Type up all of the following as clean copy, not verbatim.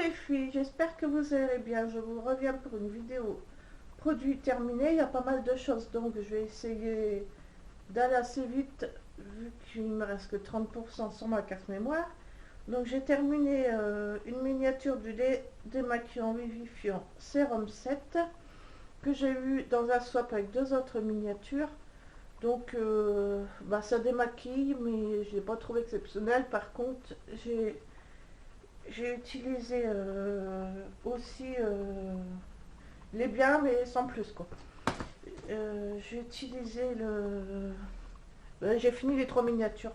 les filles, j'espère que vous allez bien. Je vous reviens pour une vidéo produit terminé. Il y a pas mal de choses, donc je vais essayer d'aller assez vite vu qu'il me reste que 30% sur ma carte mémoire. Donc j'ai terminé une miniature du lait démaquillant vivifiant sérum 7 que j'ai eu dans un swap avec deux autres miniatures. Donc ça démaquille, mais je l'ai pas trouvé exceptionnel. Par contre, j'ai utilisé aussi les biens, mais sans plus quoi. J'ai utilisé j'ai fini les trois miniatures.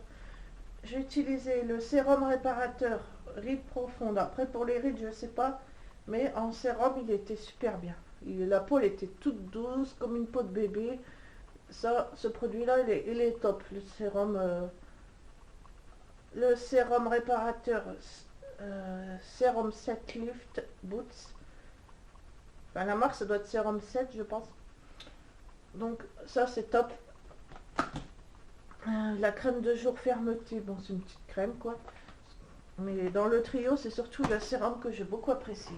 J'ai utilisé le sérum réparateur rides profondes. Après pour les rides, je sais pas, mais en sérum, il était super bien. La peau elle était toute douce comme une peau de bébé. Ça, ce produit-là, il est top. Le sérum réparateur sérum 7 Lift Boots. Enfin, la marque, ça doit être sérum 7, je pense. Donc, ça, c'est top. La crème de jour fermeté, bon, c'est une petite crème, quoi. Mais dans le trio, c'est surtout le sérum que j'ai beaucoup apprécié.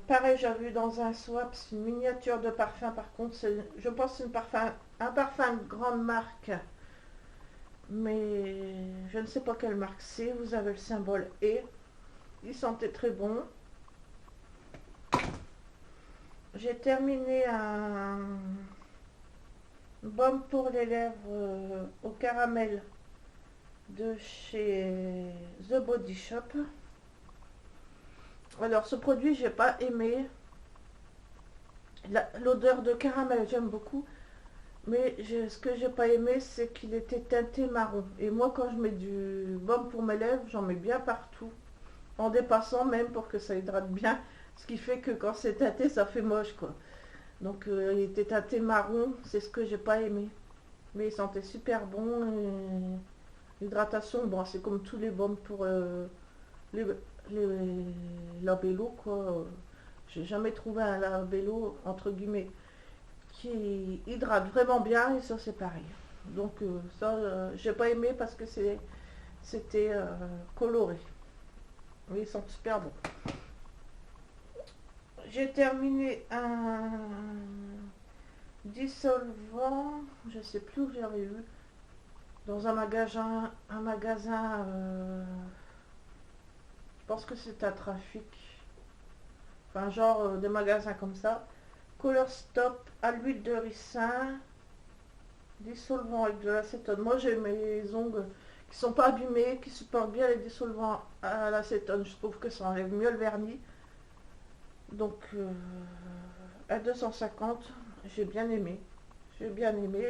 Pareil, j'avais vu dans un swap, c'est une miniature de parfum. Par contre, je pense que c'est un parfum de grande marque. Mais je ne sais pas quelle marque c'est. Vous avez le symbole E. Il sentait très bon. J'ai terminé un baume pour les lèvres au caramel de chez The Body Shop. Alors ce produit, j'ai pas aimé. L'odeur de caramel, j'aime beaucoup. Mais ce que j'ai pas aimé, c'est qu'il était teinté marron. Et moi, quand je mets du baume pour mes lèvres, j'en mets bien partout. En dépassant même pour que ça hydrate bien. Ce qui fait que quand c'est teinté, ça fait moche quoi. Donc il était teinté marron, c'est ce que j'ai pas aimé. Mais il sentait super bon. L'hydratation, bon, c'est comme tous les baumes pour les, labello quoi. J'ai jamais trouvé un labello entre guillemets qui hydrate vraiment bien et ça c'est pareil. Donc ça j'ai pas aimé parce que c'était coloré. Oui, ils sont super bons. J'ai terminé un dissolvant, je sais plus où j'avais eu, dans un magasin, je pense que c'est un trafic, enfin genre des magasins comme ça. Color Stop à l'huile de ricin, dissolvant avec de l'acétone. Moi j'ai mes ongles qui sont pas abîmés, qui supportent bien les dissolvants à l'acétone. Je trouve que ça enlève mieux le vernis. Donc à 250, j'ai bien aimé. J'ai bien aimé.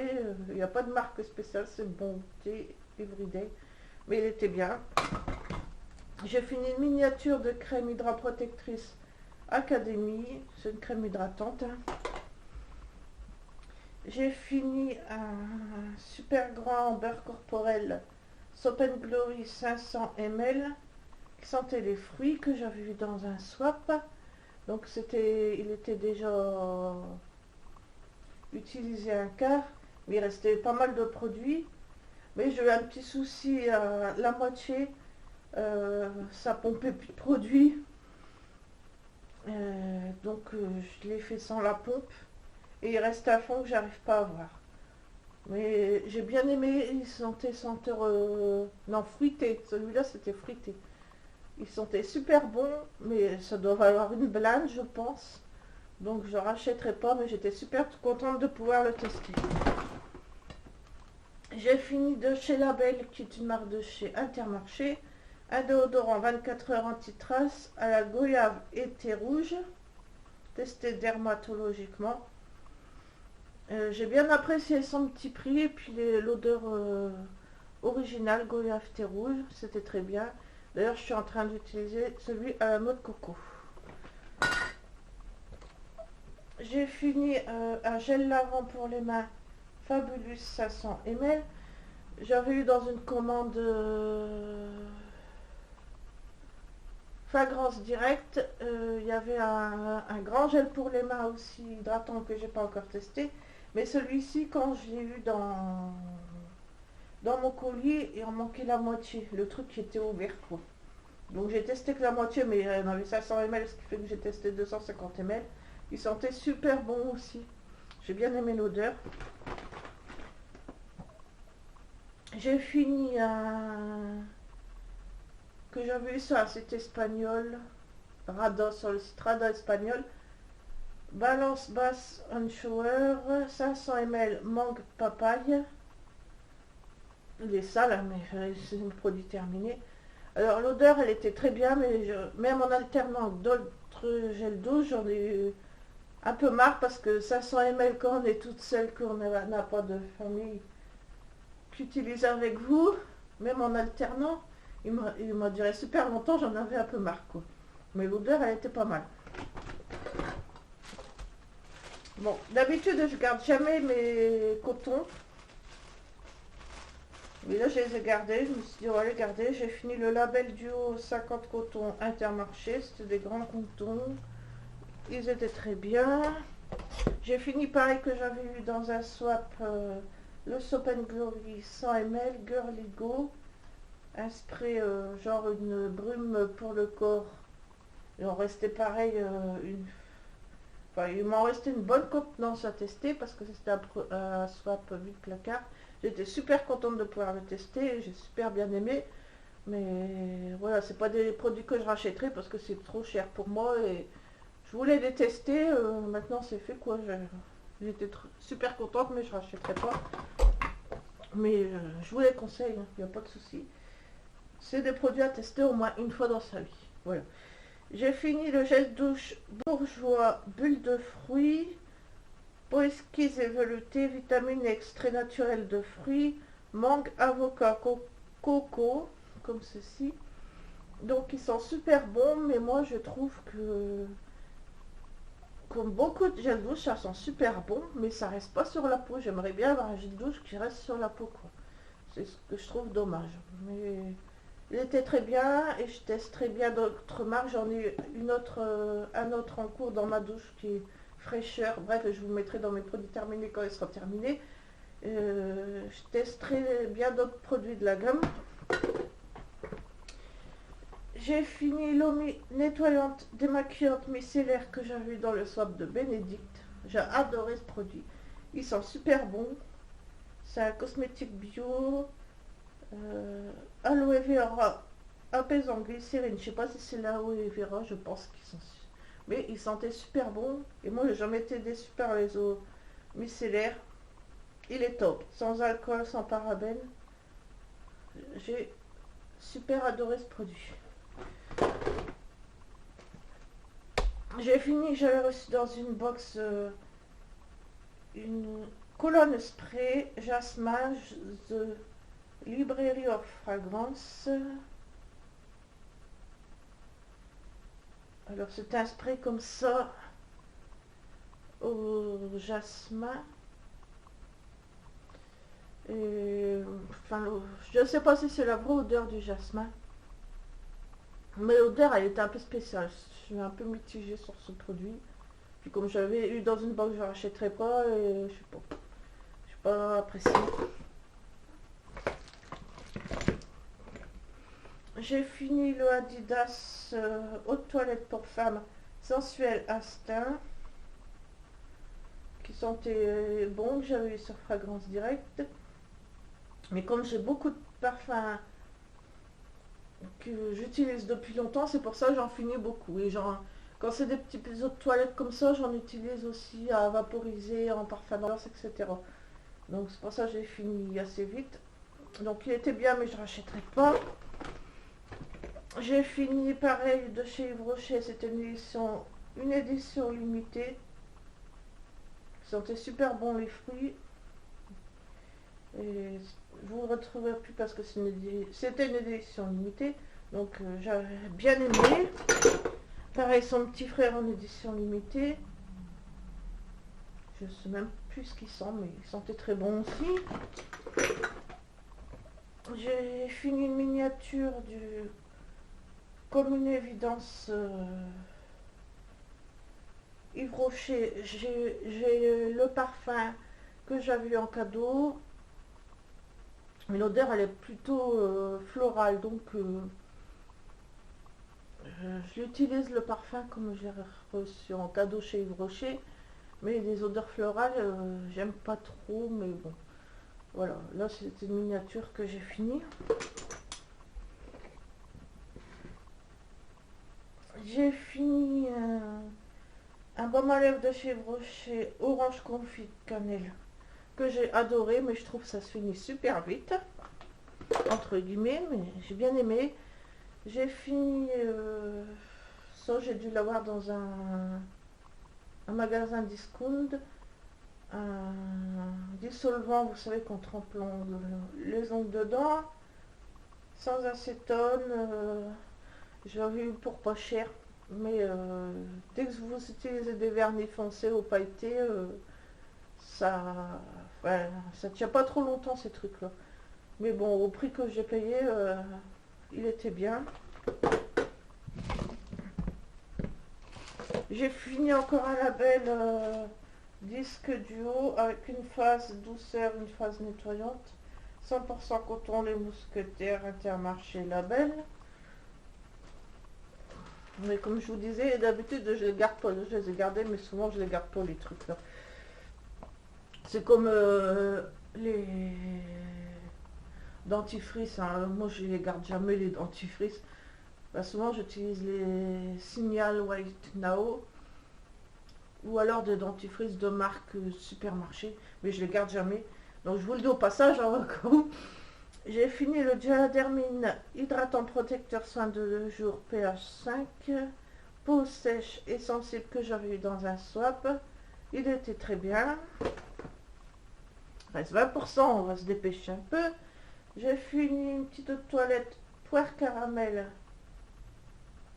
Il n'y a pas de marque spéciale, c'est Bonté Everyday. Mais il était bien. J'ai fini une miniature de crème hydraprotectrice Académie. C'est une crème hydratante. J'ai fini un super grand beurre corporel Soap & Glory 500 ml qui sentait les fruits que j'avais vu dans un swap. Donc il était déjà utilisé un quart, mais il restait pas mal de produits. Mais j'ai eu un petit souci à la moitié, ça pompait plus de produits. Je l'ai fait sans la pompe et il reste un fond que j'arrive pas à voir. Mais j'ai bien aimé, il sentait senteur non fruité, celui-là c'était fruité. Il sentait super bon, mais ça doit valoir une blinde je pense. Donc je rachèterai pas, mais j'étais super contente de pouvoir le tester. J'ai fini de chez Label, qui est une marque de chez Intermarché, un déodorant 24 heures anti-trace à la goyave et thé rouge, testé dermatologiquement. J'ai bien apprécié son petit prix et puis l'odeur originale goyave thé rouge, c'était très bien. D'ailleurs, je suis en train d'utiliser celui à la noix de coco. J'ai fini un gel lavant pour les mains Fabulous 500 ml. J'avais eu dans une commande Fragrance Directe. Il y avait un grand gel pour les mains aussi hydratant que j'ai pas encore testé. Mais celui-ci, quand je l'ai eu dans mon colis, il en manquait la moitié. Le truc qui était ouvert quoi. Donc j'ai testé que la moitié, mais il y en avait 500 ml, ce qui fait que j'ai testé 250 ml. Il sentait super bon aussi. J'ai bien aimé l'odeur. J'ai fini un que j'avais eu sur un site espagnol, Rada, sur le site Rada espagnol. Balance basse on shower, 500 ml mangue papaye. Il est sale, hein, mais c'est un produit terminé. Alors l'odeur, elle était très bien, mais même en alternant d'autres gels douche, j'en ai eu un peu marre parce que 500 ml quand on est toute seule, qu'on n'a pas de famille qui utilise avec vous, même en alternant, il m'a duré super longtemps, j'en avais un peu marre quoi. Mais l'odeur, elle était pas mal. Bon, d'habitude, je garde jamais mes cotons. Mais là, je les ai gardés. Je me suis dit, on va les garder. J'ai fini le label duo 50 cotons Intermarché. C'était des grands cotons. Ils étaient très bien. J'ai fini pareil que j'avais eu dans un swap. Le Soap and Glory 100 ml Girly Go. Un spray, genre une brume pour le corps. Il en restait pareil. Enfin, il m'en restait une bonne contenance à tester parce que c'était un swap vide placard. J'étais super contente de pouvoir le tester, j'ai super bien aimé. Mais voilà, c'est pas des produits que je rachèterai parce que c'est trop cher pour moi et je voulais les tester. Maintenant c'est fait quoi. J'étais super contente mais je rachèterai pas. Mais je vous les conseille, il n'y a pas de souci. C'est des produits à tester au moins une fois dans sa vie. Voilà. J'ai fini le gel douche bourgeois bulle de fruits. Peau esquisse et veloutée, vitamines et extraits naturels de fruits, mangue, avocat, coco, comme ceci. Donc ils sont super bons, mais moi je trouve que, comme beaucoup de gel douche, ça sent super bon, mais ça reste pas sur la peau. J'aimerais bien avoir un gel douche qui reste sur la peau, quoi. C'est ce que je trouve dommage. Mais il était très bien et je testerai bien d'autres marques. J'en ai un autre en cours dans ma douche qui est fraîcheur. Bref, je vous mettrai dans mes produits terminés quand ils seront terminés. Je testerai bien d'autres produits de la gamme. J'ai fini l'eau nettoyante démaquillante micellaire que j'avais eu dans le swap de Bénédicte. J'ai adoré ce produit. Ils sont super bons. C'est un cosmétique bio. Aloe vera apaisant glycérine. Je sais pas si c'est l'aloe vera, je pense qu'ils sont. Mais ils sentaient super bon. Et moi, j'ai jamais été déçue par les eaux micellaires. Il est top. Sans alcool, sans parabènes. J'ai super adoré ce produit. J'ai fini, j'avais reçu dans une box une colonne spray jasmin The Library of Fragrance. Alors c'est un spray comme ça au jasmin. Et, enfin, je ne sais pas si c'est la vraie odeur du jasmin. Mais l'odeur elle était un peu spéciale. Je suis un peu mitigée sur ce produit. Puis comme j'avais eu dans une box, je ne rachèterai pas et je sais pas. Je suis pas appréciée. J'ai fini le Adidas haute toilette pour femmes sensuel instinct qui sentait bon, que j'avais eu sur Fragrance Directe. Mais comme j'ai beaucoup de parfums que j'utilise depuis longtemps, c'est pour ça que j'en finis beaucoup. Et quand c'est des petits eaux de toilette comme ça, j'en utilise aussi à vaporiser en parfum d'ambiance, etc. Donc c'est pour ça que j'ai fini assez vite. Donc il était bien, mais je ne rachèterai pas. J'ai fini pareil de chez Yves Rocher, c'était une édition limitée. Ça sentait super bon les fruits. Et vous ne retrouverez plus parce que c'était une édition limitée. Donc j'avais bien aimé. Pareil, son petit frère en édition limitée. Je ne sais même plus ce qu'il sent, mais il sentait très bon aussi. J'ai fini une miniature comme une évidence Yves Rocher. J'ai le parfum que j'avais eu en cadeau. Mais l'odeur elle est plutôt florale, donc je l'utilise le parfum comme j'ai reçu en cadeau chez Yves Rocher. Mais les odeurs florales, j'aime pas trop, mais bon. Voilà, là c'est une miniature que j'ai finie. J'ai fini un baume à lèvres de chez Yves Rocher, orange confit de cannelle, que j'ai adoré, mais je trouve que ça se finit super vite, entre guillemets, mais j'ai bien aimé. J'ai fini, ça j'ai dû l'avoir dans un magasin discount, un dissolvant, vous savez qu'on trempe les ongles dedans, sans acétone, j'avais eu pour pas cher, mais dès que vous utilisez des vernis foncés ou pailletés, ça, ouais, ça tient pas trop longtemps ces trucs là. Mais bon, au prix que j'ai payé, il était bien. J'ai fini encore un label disque duo avec une phase douceur, une phase nettoyante. 100% coton, les mousquetaires, Intermarché, label. Mais comme je vous disais, d'habitude je les garde pas, je les ai gardés, mais souvent je les garde pas les trucs là. C'est comme les dentifrices, hein. Moi je les garde jamais les dentifrices. Bah, souvent j'utilise les Signal White Now ou alors des dentifrices de marque supermarché, mais je les garde jamais. Donc je vous le dis au passage, hein, j'ai fini le Diadermine hydratant protecteur soin de 2 jours pH 5, peau sèche et sensible que j'avais eu dans un swap. Il était très bien. Reste 20%, on va se dépêcher un peu. J'ai fini une petite eau de toilette poire caramel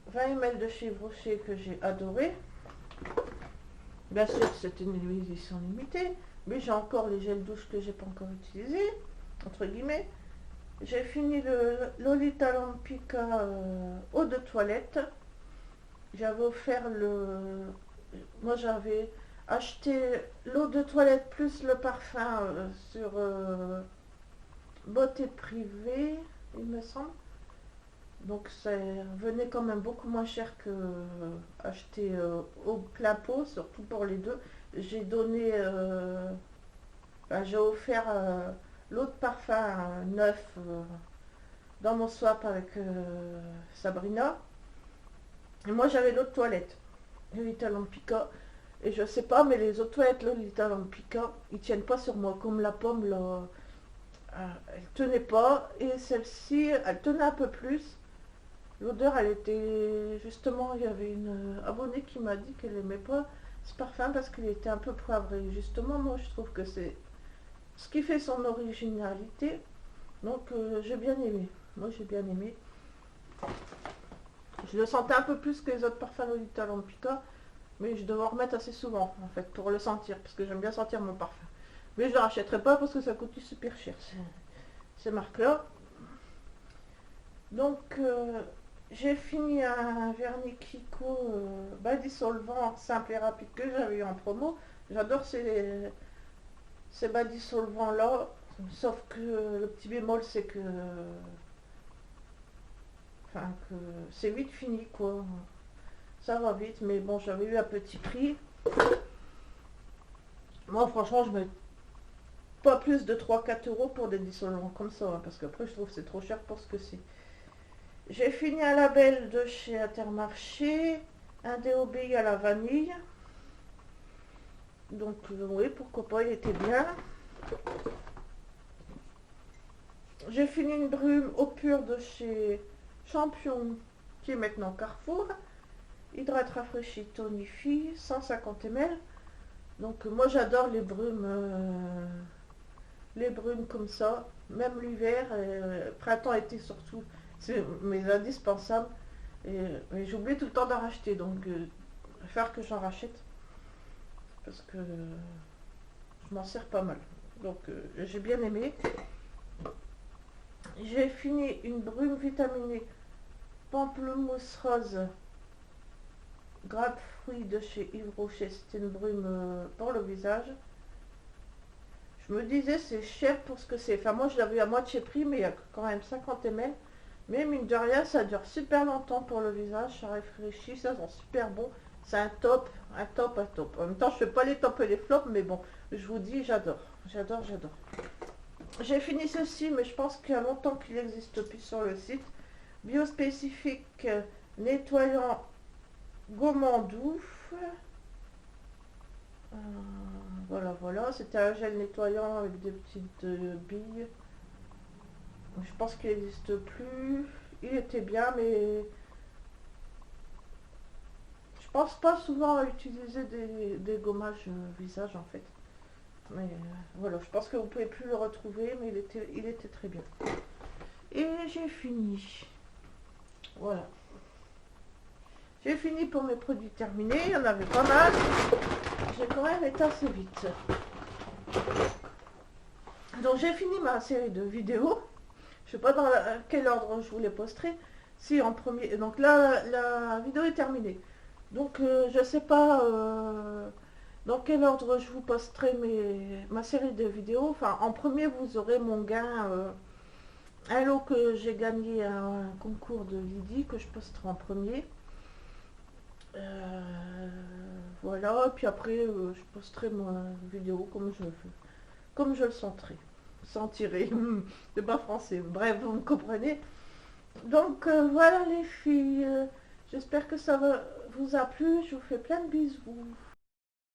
20 ml de chez Rocher que j'ai adoré. Bien sûr, c'est une édition limitée, mais j'ai encore les gels douche que j'ai pas encore utilisés, entre guillemets. J'ai fini le Lolita Lampica eau de toilette. J'avais offert le... Moi j'avais acheté l'eau de toilette plus le parfum sur Beauté Privée, il me semble. Donc ça venait quand même beaucoup moins cher que acheter au plein pot, surtout pour les deux. J'ai donné, j'ai offert l'eau de parfum neuf dans mon swap avec Sabrina. Et moi j'avais l'eau de toilette, Lolita Lampica. Et je sais pas, mais les autres toilettes Lolita Lampica, ils tiennent pas sur moi, comme la pomme là. Elle tenait pas, et celle-ci, elle tenait un peu plus. L'odeur, elle était... Justement, il y avait une abonnée qui m'a dit qu'elle n'aimait pas ce parfum parce qu'il était un peu poivré. Justement, moi, je trouve que c'est ce qui fait son originalité. Donc, j'ai bien aimé. Moi, j'ai bien aimé. Je le sentais un peu plus que les autres parfums Lolita Lampica, mais je devais en remettre assez souvent, en fait, pour le sentir, parce que j'aime bien sentir mon parfum. Mais je ne le rachèterai pas parce que ça coûte super cher, ces marques-là. Donc, j'ai fini un vernis Kiko bas dissolvant simple et rapide que j'avais eu en promo. J'adore ces bas dissolvants là, sauf que le petit bémol c'est que, enfin, que c'est vite fini quoi. Ça va vite, mais bon, j'avais eu un petit prix. Moi franchement je mets pas plus de 3-4 euros pour des dissolvants comme ça, hein, parce qu'après je trouve que c'est trop cher pour ce que c'est. J'ai fini un label de chez Intermarché, un DOBI à la vanille. Donc oui, pourquoi pas, il était bien. J'ai fini une brume eau pure de chez Champion, qui est maintenant Carrefour. Hydrate, rafraîchit, tonifie, 150 ml. Donc moi j'adore les brumes comme ça, même l'hiver, printemps, été surtout. C'est mes indispensables. Et j'oublie tout le temps d'en racheter, donc il va falloir que j'en rachète. Parce que je m'en sers pas mal. Donc j'ai bien aimé. J'ai fini une brume vitaminée pamplemousse rose grapefruit de chez Yves Rocher. C'était une brume pour le visage. Je me disais c'est cher pour ce que c'est. Enfin moi je l'avais à moitié prix, mais il y a quand même 50 ml. Mais mine de rien, ça dure super longtemps pour le visage, ça réfléchit, ça sent super bon. C'est un top, un top, un top. En même temps, je fais pas les tops et les flops, mais bon, je vous dis, j'adore. J'adore, j'adore. J'ai fini ceci, mais je pense qu'il y a longtemps qu'il n'existe plus sur le site. Biospécifique nettoyant gommandou. Euh, voilà, voilà. C'était un gel nettoyant avec des petites billes. Je pense qu'il n'existe plus. Il était bien, mais je pense pas souvent à utiliser des gommages visage en fait. Mais voilà, je pense que vous pouvez plus le retrouver, mais il était très bien. Et j'ai fini. Voilà. J'ai fini pour mes produits terminés. Il y en avait pas mal. J'ai quand même été assez vite. Donc j'ai fini ma série de vidéos. Je sais pas dans quel ordre je vous les posterai. Si en premier. Donc là, la vidéo est terminée. Donc je sais pas dans quel ordre je vous posterai ma série de vidéos. Enfin, en premier, vous aurez mon gain. Un lot que j'ai gagné à un concours de Lydie que je posterai en premier. Voilà, puis après je posterai ma vidéo comme je le sentirai. C'est pas français, bref, vous me comprenez. Donc voilà les filles, j'espère que ça vous a plu, je vous fais plein de bisous.